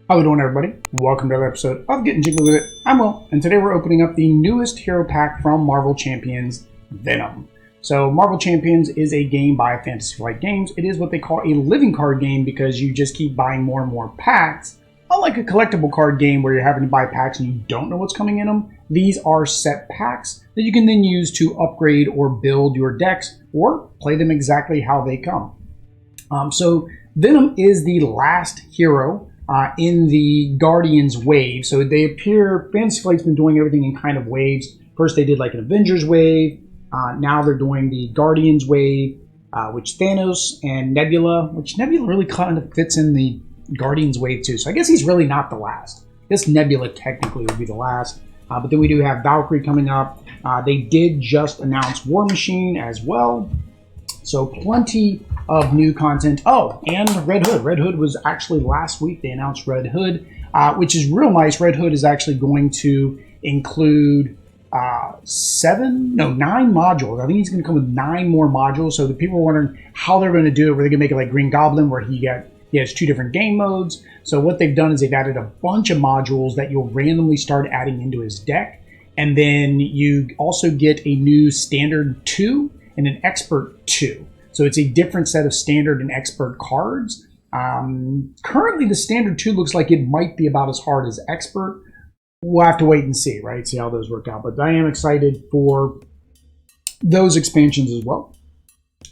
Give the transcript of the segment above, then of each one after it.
How we doing, everybody? Welcome to another episode of Getting Jiggly With It. I'm Will, and today we're opening up the newest hero pack from Marvel Champions, Venom. So Marvel Champions is a game by Fantasy Flight Games. It is what they call a living card game because you just keep buying more and more packs. Unlike a collectible card game where you're having to buy packs and you don't know what's coming in them, these are set packs that you can then use to upgrade or build your decks or play them exactly how they come. So Venom is the last hero in the Guardians wave. So they appear, Fantasy Flight's been doing everything in kind of waves. First they did like an Avengers wave. Now they're doing the Guardians wave, which Thanos and Nebula, which Nebula really kind of fits in the Guardians wave too. So I guess he's really not the last. I guess Nebula technically would be the last. But then we do have Valkyrie coming up. They did just announce War Machine as well. So plenty of new content. Oh, and Red Hood. Red Hood was actually last week. They announced Red Hood, which is real nice. Red Hood is actually going to include 9 modules. I think he's going to come with 9 more modules. So the people are wondering how they're going to do it. Were they going to make it like Green Goblin where he has 2 different game modes? So what they've done is they've added a bunch of modules that you'll randomly start adding into his deck. And then you also get a new Standard 2 and an Expert 2. So it's a different set of Standard and Expert cards. Currently, the Standard 2 looks like it might be about as hard as Expert. We'll have to wait and see, right? See how those work out. But I am excited for those expansions as well.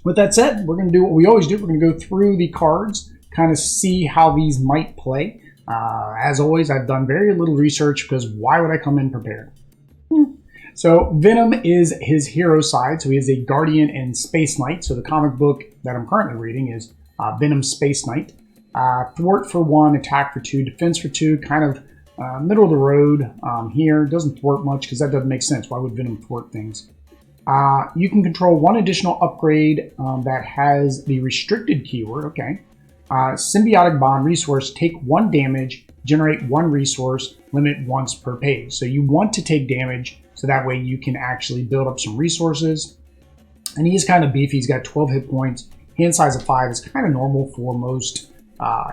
With that said, we're going to do what we always do. We're going to go through the cards, kind of see how these might play. As always, I've done very little research because why would I come in prepared? So Venom is his hero side, so he is a Guardian and Space Knight. So the comic book that I'm currently reading is Venom Space Knight. Thwart for 1, attack for 2, defense for 2, kind of middle of the road here. Doesn't thwart much because that doesn't make sense. Why would Venom thwart things? You can control 1 additional upgrade that has the restricted keyword, okay. Symbiotic Bond resource, take 1 damage, generate 1 resource, limit once per page. So you want to take damage so that way you can actually build up some resources. And he is kind of beefy. He's got 12 hit points. Hand size of 5 is kind of normal for most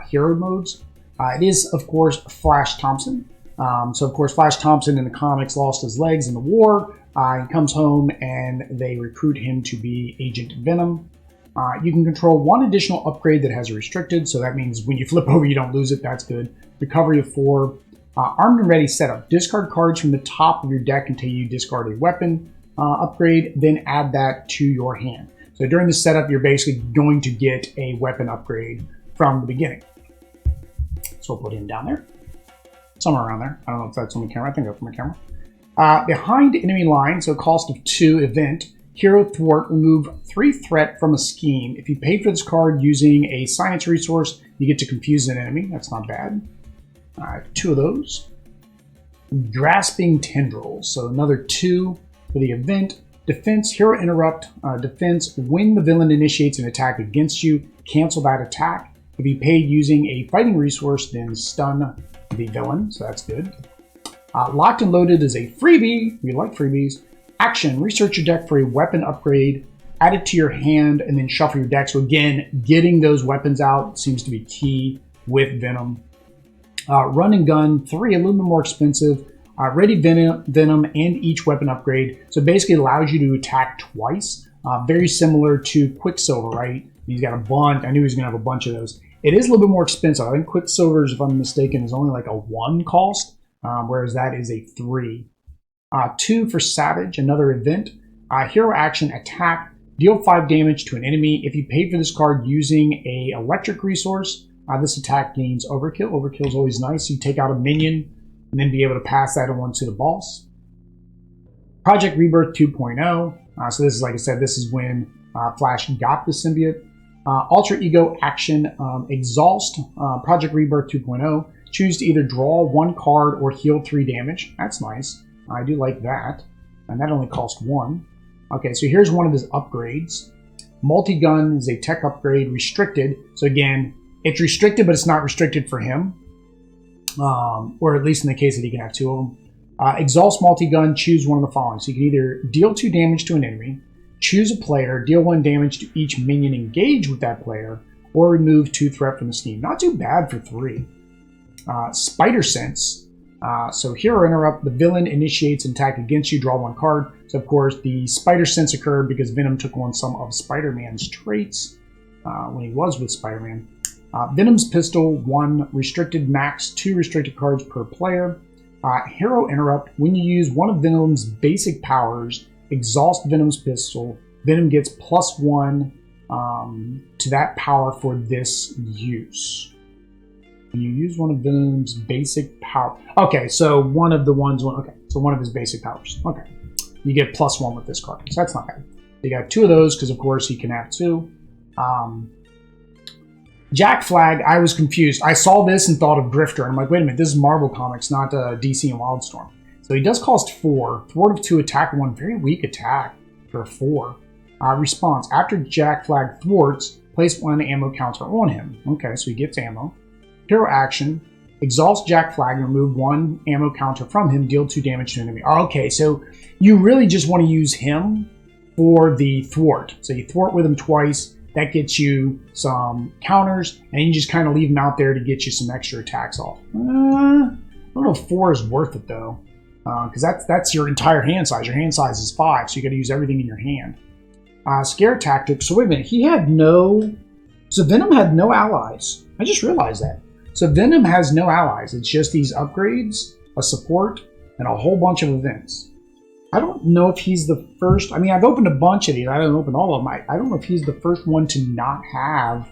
hero modes. It is, of course, Flash Thompson. So, of course, Flash Thompson in the comics lost his legs in the war. He comes home and they recruit him to be Agent Venom. You can control 1 additional upgrade that has a restricted. So that means when you flip over, you don't lose it. That's good. Recovery of 4. Armed and ready setup. Discard cards from the top of your deck until you discard a weapon upgrade, then add that to your hand. So during the setup, you're basically going to get a weapon upgrade from the beginning. So we'll put him down there. Somewhere around there. I don't know if that's on the camera. I think that's on the camera. Behind enemy line, so cost of 2 event. Hero Thwart, remove 3 threat from a scheme. If you pay for this card using a science resource, you get to confuse an enemy. That's not bad. 2 of those. Grasping Tendrils, so another 2 for the event. Defense, Hero Interrupt, defense, when the villain initiates an attack against you, cancel that attack. If you paid using a fighting resource, then stun the villain, so that's good. Locked and Loaded is a freebie, we like freebies. Action, research your deck for a weapon upgrade, add it to your hand, and then shuffle your deck. So again, getting those weapons out seems to be key with Venom. Run and Gun, 3, a little bit more expensive. Ready Venom and each weapon upgrade. So basically it allows you to attack twice. Very similar to Quicksilver, right? He's got a bunch. I knew he was going to have a bunch of those. It is a little bit more expensive. I think Quicksilver's, if I'm mistaken, is only like a 1 cost, whereas that is a 3. 2 for Savage, another event. Hero action, attack, deal 5 damage to an enemy. If you pay for this card using a electric resource, this attack gains Overkill. Overkill is always nice. You take out a minion and then be able to pass that on to the boss. Project Rebirth 2.0. So this is, like I said, this is when Flash got the symbiote. Alter Ego Action, Exhaust, Project Rebirth 2.0. Choose to either draw 1 card or heal 3 damage. That's nice. I do like that. And that only costs 1. Okay, so here's one of his upgrades. Multi-Gun is a tech upgrade, restricted. So again, it's restricted, but it's not restricted for him. Or at least in the case that he can have 2 of them. Exhaust Multi-Gun, choose one of the following. So you can either deal 2 damage to an enemy, choose a player, deal 1 damage to each minion engaged with that player, or remove 2 threat from the scheme. Not too bad for 3. Spider Sense. So hero interrupt, the villain initiates an attack against you, draw 1 card. So of course the Spider Sense occurred because Venom took on some of Spider-Man's traits when he was with Spider-Man. Venom's Pistol, 1 restricted, max 2 restricted cards per player. Hero interrupt, when you use one of Venom's basic powers, exhaust Venom's Pistol, Venom gets +1 to that power for this use. When you use one of Venom's basic power. Okay, so one of the ones. Okay, so one of his basic powers. Okay, you get +1 with this card. So that's not bad. You got 2 of those because, of course, he can have 2. Jack Flag. I was confused. I saw this and thought of Drifter. I'm like, wait a minute, this is Marvel Comics, not DC and Wildstorm. So he does cost 4. Thwart of 2, attack 1. Very weak attack for a 4. Response: after Jack Flag thwarts, place 1 ammo counter on him. Okay, so he gets ammo. Hero action, exhaust Jack Flag, remove 1 ammo counter from him, deal 2 damage to an enemy. Okay, so you really just want to use him for the thwart. So you thwart with him twice, that gets you some counters, and you just kind of leave him out there to get you some extra attacks off. I don't know if 4 is worth it though, because that's your entire hand size. Your hand size is 5, so you got to use everything in your hand. Scare tactic. So wait a minute, so Venom had no allies. I just realized that. So Venom has no allies. It's just these upgrades, a support, and a whole bunch of events. I don't know if he's the first. I mean, I've opened a bunch of these. I haven't opened all of them. I don't know if he's the first one to not have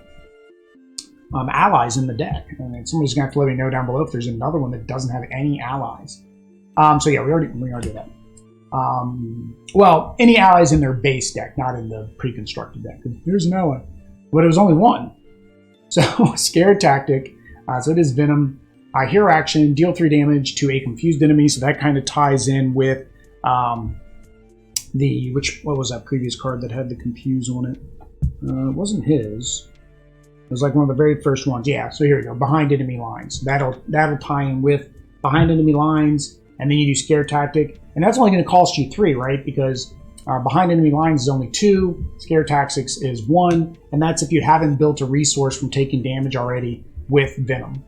allies in the deck. And somebody's going to have to let me know down below if there's another one that doesn't have any allies. So yeah, we already did that. Well, any allies in their base deck, not in the pre-constructed deck. There's no one. But it was only 1. So, Scare Tactic. So it is Venom. Hero action, deal 3 damage to a confused enemy. So that kind of ties in with what was that previous card that had the confuse on it? It wasn't his. It was like one of the very first ones. Yeah, so here we go. Behind enemy lines. That'll tie in with behind enemy lines, and then you do Scare Tactic. And that's only going to cost you 3, right? Because behind enemy lines is only 2. Scare Tactics is 1. And that's if you haven't built a resource from taking damage already with Venom.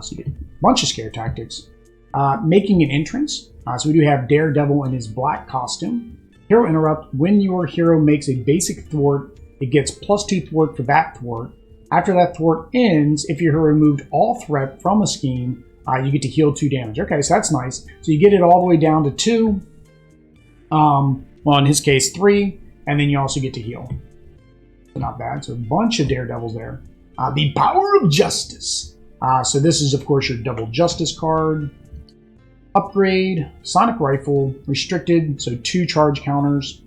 So you get a bunch of Scare Tactics. Making an entrance. So we do have Daredevil in his black costume. Hero interrupt. When your hero makes a basic thwart, it gets +2 thwart for that thwart. After that thwart ends, if your hero removed all threat from a scheme, you get to heal 2 damage. Okay, so that's nice. So you get it all the way down to 2. Well, in his case, 3. And then you also get to heal. So not bad. So a bunch of Daredevils there. The Power of Justice. So this is, of course, your double Justice card. Upgrade, Sonic Rifle, restricted, so 2 charge counters.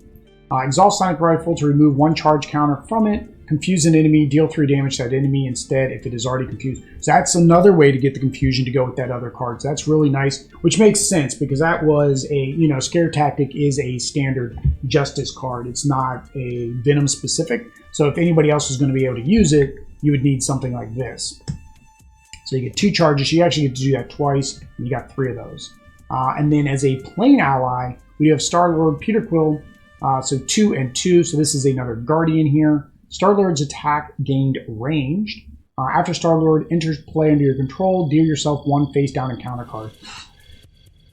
Exhaust Sonic Rifle to remove 1 charge counter from it. Confuse an enemy, deal 3 damage to that enemy instead if it is already confused. So that's another way to get the confusion to go with that other card. So that's really nice, which makes sense because that was a, Scare Tactic is a standard Justice card. It's not a Venom specific. So if anybody else was going to be able to use it, you would need something like this. So you get 2 charges. You actually get to do that twice, and you got 3 of those. And then as a plain ally, we have Star-Lord, Peter Quill, so 2 and 2. So this is another Guardian here. Star-Lord's attack gained ranged. After Star-Lord enters play under your control, deal yourself 1 face-down encounter card.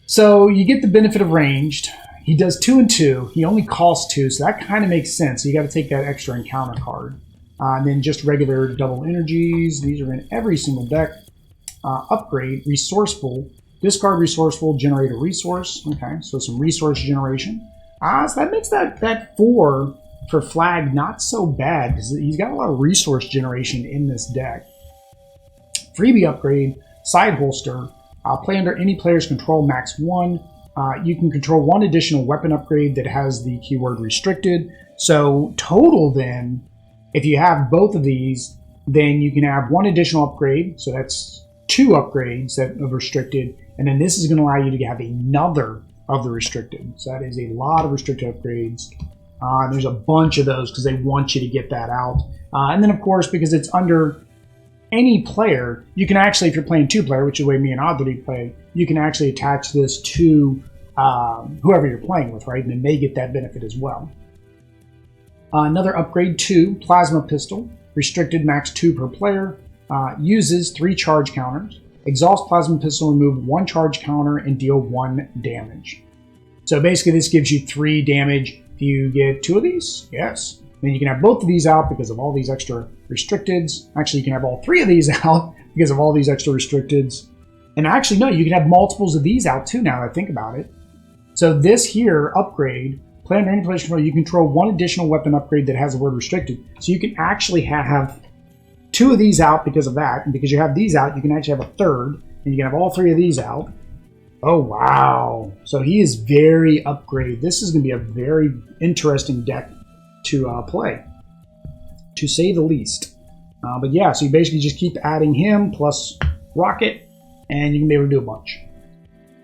So you get the benefit of ranged. He does 2 and 2. He only costs 2, so that kind of makes sense. So you got to take that extra encounter card. And then just regular double energies. These are in every single deck. Upgrade, Resourceful. Discard Resourceful, generate a resource. Okay, so some resource generation. So that makes that 4 for Flag not so bad because he's got a lot of resource generation in this deck. Freebie upgrade, Side Holster. Play under any player's control, max 1. You can control 1 additional weapon upgrade that has the keyword restricted. So total then, if you have both of these, then you can have 1 additional upgrade. So that's 2 upgrades that are restricted. And then this is going to allow you to have another of the restricted. So that is a lot of restricted upgrades. There's a bunch of those because they want you to get that out. And then, of course, because it's under any player, you can actually, if you're playing 2-player, which is the way me and Oddly play, you can actually attach this to whoever you're playing with, right? And then they get that benefit as well. Another upgrade 2, Plasma Pistol. Restricted, max 2 per player. Uses 3 charge counters. Exhaust plasma pistol, remove 1 charge counter, and deal 1 damage. So basically this gives you 3 damage if you get 2 of these. Yes. Then you can have both of these out because of all these extra restricteds. Actually, you can have all 3 of these out because of all these extra restricteds. And actually, no, you can have multiples of these out too now that I think about it. So this here, upgrade, play under any player's control, you control 1 additional weapon upgrade that has the word restricted. So you can actually have 2 of these out because of that. And because you have these out, you can actually have a 3rd. And you can have all 3 of these out. Oh, wow. So he is very upgraded. This is going to be a very interesting deck to play, to say the least. But yeah, so you basically just keep adding him plus Rocket, and you can be able to do a bunch.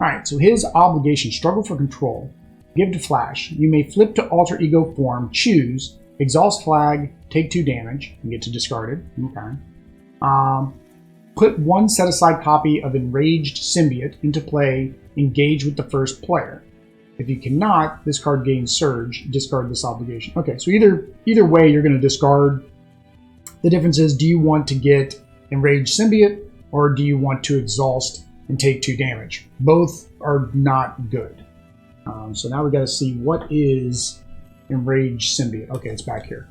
Alright, so his obligation, struggle for control. Give to Flash. You may flip to alter ego form, choose, exhaust flag, take 2 damage, and get to discard it. Okay. Put 1 set-aside copy of Enraged Symbiote into play, engage with the first player. If you cannot, this card gains Surge, discard this obligation. Okay, so either way, you're going to discard. The difference is, do you want to get Enraged Symbiote, or do you want to exhaust and take 2 damage? Both are not good. So now we got to see what is Enraged Symbiote. Okay, it's back here.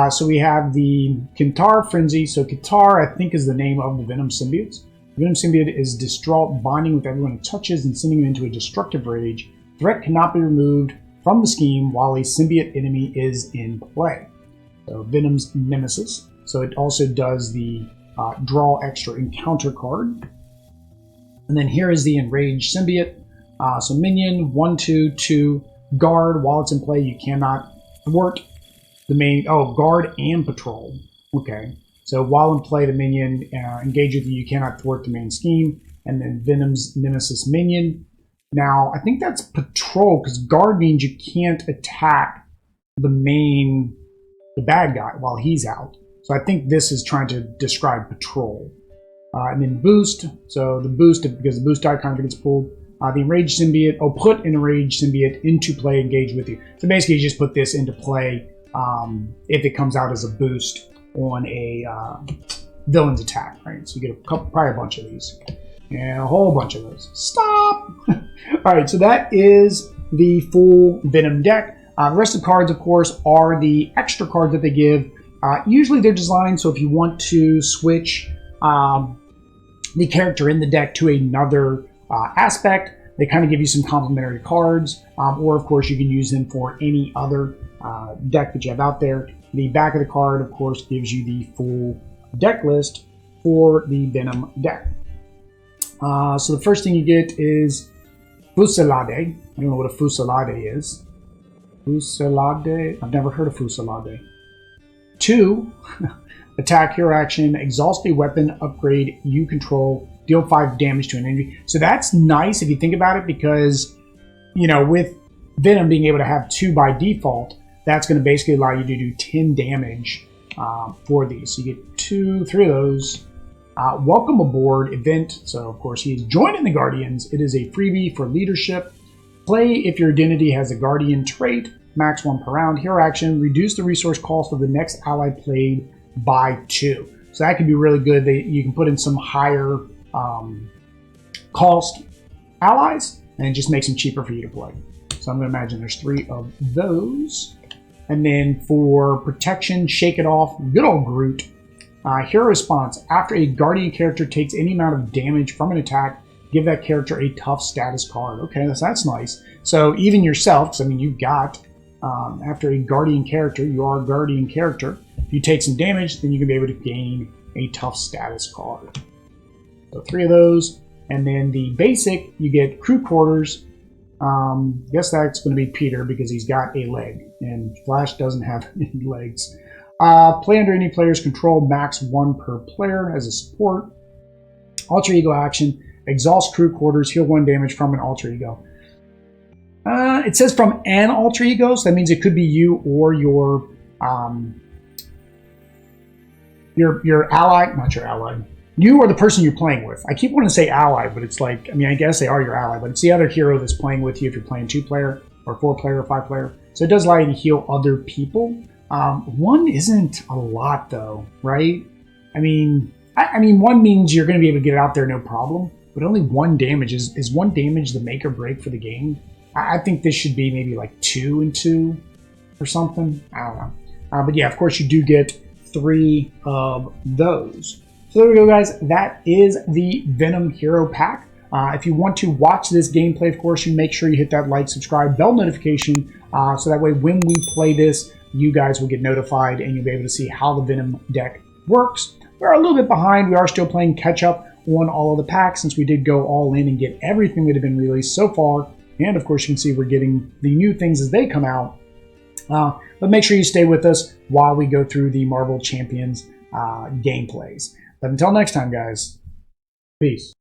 So we have the Kintar Frenzy. So Kintar, I think, is the name of the Venom symbiotes. The Venom symbiote is distraught, bonding with everyone it touches and sending them into a destructive rage. Threat cannot be removed from the scheme while a symbiote enemy is in play. So Venom's Nemesis. So it also does the draw extra encounter card. And then here is the Enraged Symbiote. So minion, 1/2/2, guard. While it's in play, you cannot thwart the main. Oh, guard and patrol. Okay. So while in play, the minion engage with you. You cannot thwart the main scheme. And then Venom's Nemesis minion. Now, I think that's patrol, because guard means you can't attack the bad guy while he's out. So I think this is trying to describe patrol. And then boost. So the boost, because the boost icon gets pulled. The Enraged Symbiote. Oh, put an Enraged Symbiote into play, engage with you. So basically, you just put this into play if it comes out as a boost on a villain's attack, right? So you get probably a bunch of these. And a whole bunch of those. Stop! Alright, so that is the full Venom deck. The rest of the cards, of course, are the extra cards that they give. Usually they're designed so if you want to switch the character in the deck to another aspect, they kind of give you some complementary cards. Or, of course, you can use them for any other deck that you have out there. The back of the card, of course, gives you the full deck list for the Venom deck. So the first thing you get is Fusillade. I don't know what a Fusillade is. Fusillade? I've never heard of Fusillade. 2, attack, hero action, exhaust a weapon, upgrade you control, deal 5 damage to an enemy. So that's nice if you think about it, because, you know, with Venom being able to have 2 by default, that's going to basically allow you to do 10 damage for these. So you get 3 of those. Welcome aboard event. So, of course, he is joining the Guardians. It is a freebie for leadership. Play if your identity has a Guardian trait. Max 1 per round. Hero action. Reduce the resource cost of the next ally played by 2. So that could be really good. You can put in some higher cost allies, and it just makes them cheaper for you to play. So I'm going to imagine there's 3 of those. And then for protection, shake it off. Good old Groot. Hero response. After a Guardian character takes any amount of damage from an attack, give that character a tough status card. Okay, that's nice. So even yourself, because I mean you've got, after a Guardian character, you are a Guardian character. If you take some damage, then you can be able to gain a tough status card. So 3 of those. And then the basic, you get crew quarters. Guess that's going to be Peter because he's got a leg. And Flash doesn't have any legs. Play under any player's control, max 1 per player as a support. Alter ego action, exhaust crew quarters, heal 1 damage from an alter ego. It says from an alter ego, so that means it could be you or your ally, not your ally. You or the person you're playing with. I keep wanting to say ally, but it's like, I mean, I guess they are your ally, but it's the other hero that's playing with you if you're playing 2-player or 4-player or 5-player. So it does allow you to heal other people. 1 isn't a lot though, right? I mean, I mean, 1 means you're going to be able to get it out there no problem, but only 1 damage. Is 1 damage the make or break for the game? I think this should be maybe like 2 and 2 or something. I don't know. But yeah, of course, you do get 3 of those. So there we go, guys. That is the Venom Hero Pack. If you want to watch this gameplay, of course, you make sure you hit that like, subscribe, bell notification, so that way when we play this, you guys will get notified and you'll be able to see how the Venom deck works. We're a little bit behind. We are still playing catch up on all of the packs since we did go all in and get everything that had been released so far. And of course, you can see we're getting the new things as they come out. But make sure you stay with us while we go through the Marvel Champions gameplays. But until next time, guys, peace.